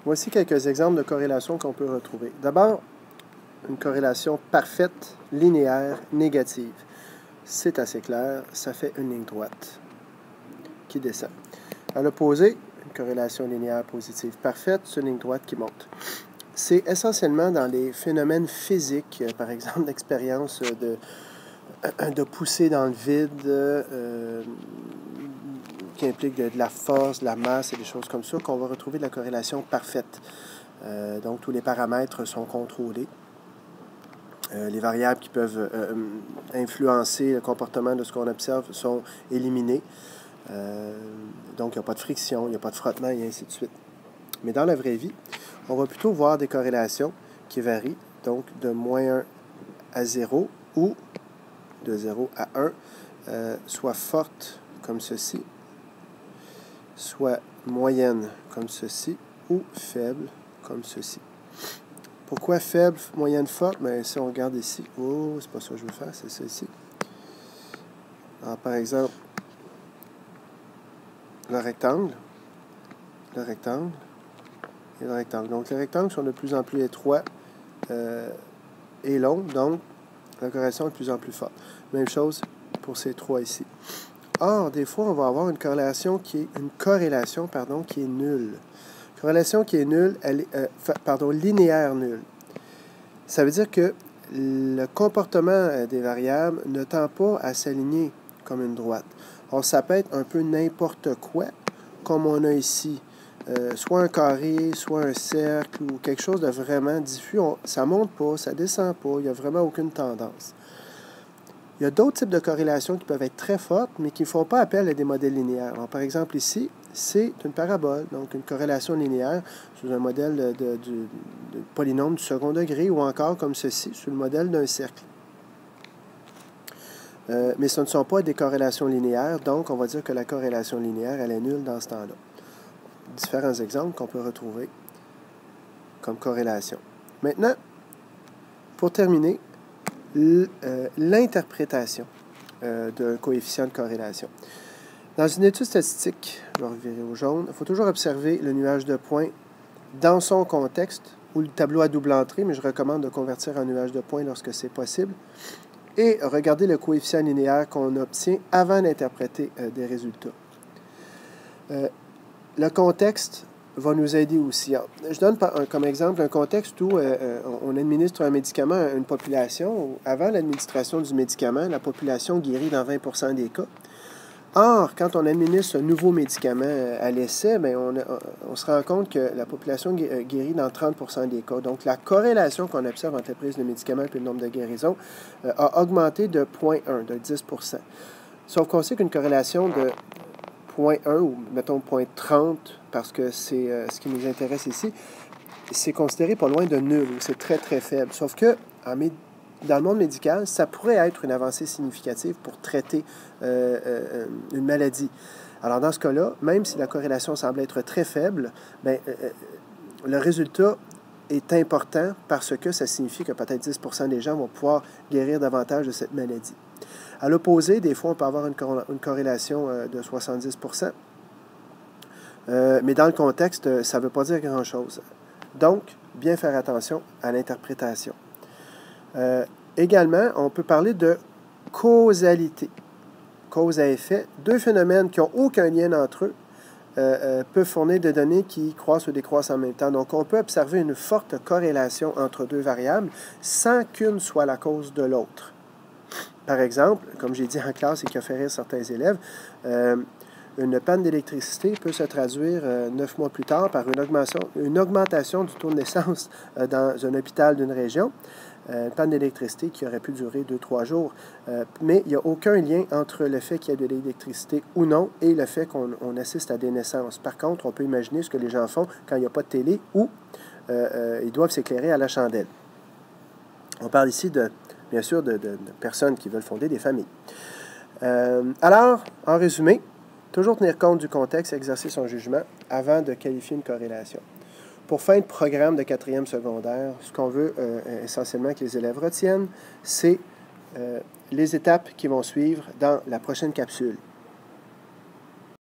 Voici quelques exemples de corrélations qu'on peut retrouver. D'abord, une corrélation parfaite, linéaire, négative. C'est assez clair, ça fait une ligne droite qui descend. À l'opposé, une corrélation linéaire positive parfaite, c'est une ligne droite qui monte. C'est essentiellement dans les phénomènes physiques, par exemple l'expérience de pousser dans le vide, qui implique de la force, de la masse et des choses comme ça, qu'on va retrouver de la corrélation parfaite. Donc, tous les paramètres sont contrôlés. Les variables qui peuvent influencer le comportement de ce qu'on observe sont éliminées. Donc, il n'y a pas de friction, il n'y a pas de frottement, et ainsi de suite. Mais dans la vraie vie, on va plutôt voir des corrélations qui varient, donc de moins 1 à 0 ou de 0 à 1, soit fortes comme ceci, soit moyenne comme ceci, ou faible comme ceci. Pourquoi faible, moyenne, forte? Bien, si on regarde ici, oh, c'est pas ça que je veux faire, c'est ça ici. Alors, par exemple, le rectangle, et le rectangle. Donc, les rectangles sont de plus en plus étroits et longs, donc la corrélation est de plus en plus forte. Même chose pour ces trois ici. Or, des fois, on va avoir une corrélation qui est nulle. Corrélation qui est nulle, linéaire nulle. Ça veut dire que le comportement des variables ne tend pas à s'aligner comme une droite. Alors, ça peut être un peu n'importe quoi, comme on a ici. Soit un carré, soit un cercle, ou quelque chose de vraiment diffus. Ça ne monte pas, ça ne descend pas, il n'y a vraiment aucune tendance. Il y a d'autres types de corrélations qui peuvent être très fortes, mais qui ne font pas appel à des modèles linéaires. Alors, par exemple, ici, c'est une parabole, donc une corrélation linéaire sous un modèle de polynôme du second degré, ou encore comme ceci, sous le modèle d'un cercle. Mais ce ne sont pas des corrélations linéaires, donc on va dire que la corrélation linéaire, elle est nulle dans ce temps-là. Différents exemples qu'on peut retrouver comme corrélation. Maintenant, pour terminer, l'interprétation d'un coefficient de corrélation. Dans une étude statistique, je vais revirer au jaune, il faut toujours observer le nuage de points dans son contexte ou le tableau à double entrée, mais je recommande de convertir en nuage de points lorsque c'est possible, et regarder le coefficient linéaire qu'on obtient avant d'interpréter des résultats. Le contexte va nous aider aussi. Je donne comme exemple un contexte où on administre un médicament à une population. Avant l'administration du médicament, la population guérit dans 20% des cas. Or, quand on administre un nouveau médicament à l'essai, bien, on se rend compte que la population guérit dans 30% des cas. Donc, la corrélation qu'on observe entre la prise de médicaments et le nombre de guérisons a augmenté de 0,1, de 10%. Sauf qu'on sait qu'une corrélation de 0,1 ou, mettons, 0,30, parce que c'est ce qui nous intéresse ici, c'est considéré pas loin de nul, ou c'est très, très faible. Sauf que, dans le monde médical, ça pourrait être une avancée significative pour traiter une maladie. Alors, dans ce cas-là, même si la corrélation semble être très faible, bien, le résultat est important parce que ça signifie que peut-être 10% des gens vont pouvoir guérir davantage de cette maladie. À l'opposé, des fois, on peut avoir une corrélation de 70%. Mais dans le contexte, ça ne veut pas dire grand-chose. Donc, bien faire attention à l'interprétation. Également, on peut parler de causalité. Cause à effet. Deux phénomènes qui n'ont aucun lien entre eux peuvent fournir des données qui croissent ou décroissent en même temps. Donc, on peut observer une forte corrélation entre deux variables sans qu'une soit la cause de l'autre. Par exemple, comme j'ai dit en classe et qui a fait rire certains élèves, une panne d'électricité peut se traduire 9 mois plus tard par une augmentation du taux de naissance dans un hôpital d'une région. Une panne d'électricité qui aurait pu durer 2-3 jours. Mais il n'y a aucun lien entre le fait qu'il y ait de l'électricité ou non et le fait qu'on assiste à des naissances. Par contre, on peut imaginer ce que les gens font quand il n'y a pas de télé ou ils doivent s'éclairer à la chandelle. On parle ici bien sûr de personnes qui veulent fonder des familles. Alors, en résumé, toujours tenir compte du contexte et exercer son jugement avant de qualifier une corrélation. Pour fin de programme de 4e secondaire, ce qu'on veut essentiellement que les élèves retiennent, c'est les étapes qui vont suivre dans la prochaine capsule.